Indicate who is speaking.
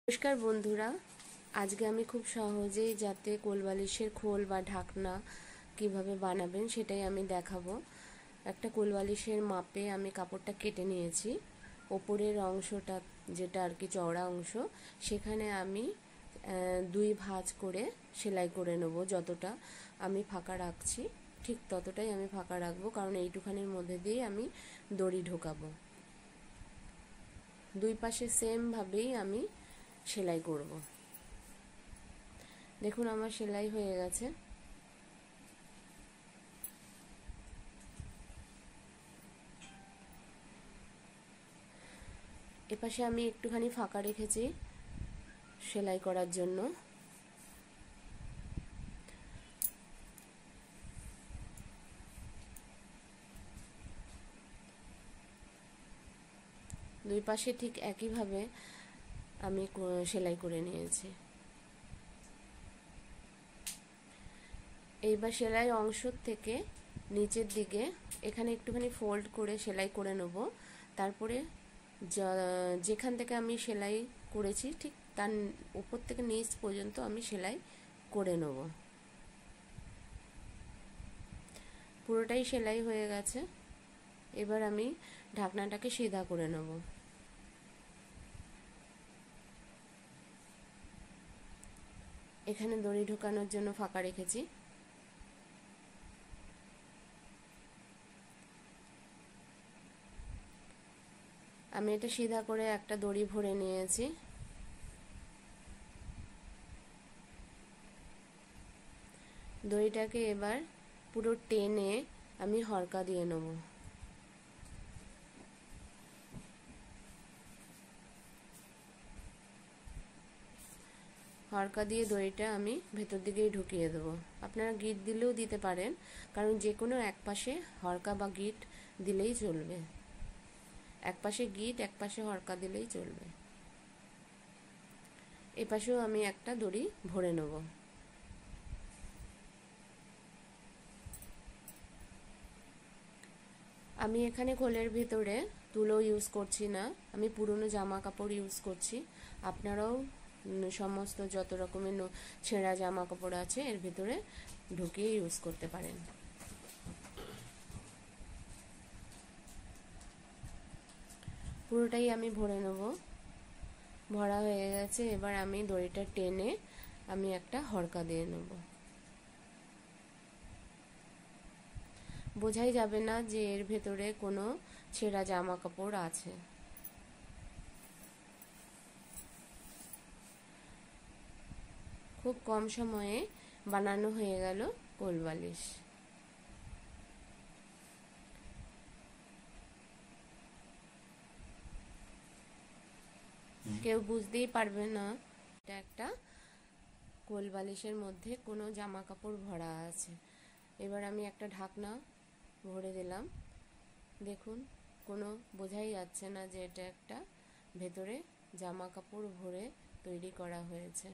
Speaker 1: নমস্কার বন্ধুরা, আজকে আমি খুব সহজেই যাতে কোলবালিশের খোল বা ঢাকনা কিভাবে বানাবেন সেটাই আমি দেখাবো। একটা কোলবালিশের মাপে আমি কাপড়টা কেটে নিয়েছি। ওপরের অংশটা যেটা আর কি চওড়া অংশ, সেখানে আমি 2 ভাঁজ করে সেলাই করে নেব। যতটা আমি ফাঁকা রাখছি ঠিক ততটাই আমি ফাঁকা রাখবো, কারণ এইটুখানির মধ্যে দিয়ে আমি দড়ি ঢোকাবো। 2 পাশে সেম ভাবেই আমি সেলাই করব। দেখুন আমার সেলাই হয়ে গেছে। এপাশে আমি একটুখানি ফাঁকা রেখেছি সেলাই করার জন্য। দুই পাশে ঠিক একইভাবে আমি সেলাই করে নিয়েছি। এইবার সেলাই অংশ থেকে নিচের দিকে এখানে একটুখানি ফোল্ড করে সেলাই করে নেব। তারপরে যেখান থেকে আমি সেলাই করেছি ঠিক তার উপর থেকে নিচ পর্যন্ত আমি সেলাই করে নেব। পুরোটাই সেলাই হয়ে গেছে। এবার আমি ঢাকনাটাকে সিধা করে নেব। এখানে দড়ি ঢোকানোর জন্য ফাঁকা রেখেছি। আমি এটা সিধা করে একটা দড়ি ভরে নিয়েছি। দড়িটাকে এবার পুরো টেনে আমি হরকা দিয়ে নেব। হরকা দিয়ে দড়িটা আমি ভেতর দিকেই ঢুকিয়ে দেবো। আপনারা গিট দিলেও দিতে পারেন, কারণ যে কোনো এক পাশে হরকা বা গিট দিলেই চলবে। এক পাশে গিট এক পাশে হরকা দিলেই চলবে। এ পাশেও আমি একটা দড়ি ভরে নেব। আমি এখানে খোলের ভিতরে তুলো ইউজ করছি না, আমি পুরনো জামা কাপড় ইউজ করছি। আপনারাও সমস্ত যত রকমের ছেঁড়া জামা কাপড় আছে এর ভিতরে ঢুকিয়ে ইউজ করতে পারেন। পুরোটাই আমি ভরে নেব। ভরা হয়ে গেছে। এবার আমি দড়িটা টেনে আমি একটা হরকা দিয়ে নেব। বোঝাই যাবে না যে এর ভেতরে কোনো ছেঁড়া জামা কাপড় আছে। খুব কম সময়ে বানানো হয়ে গেল কোলবালিশ। কেউ বুঝতেই পারবে না এটা একটা কোলবালিশের মধ্যে কোনো জামা কাপড় ভরা আছে। এবার আমি একটা ঢাকনা ভরে দিলাম। দেখুন কোনো বোঝাই যাচ্ছে না যে এটা একটা ভেতরে জামা কাপড় ভরে তৈরি করা হয়েছে।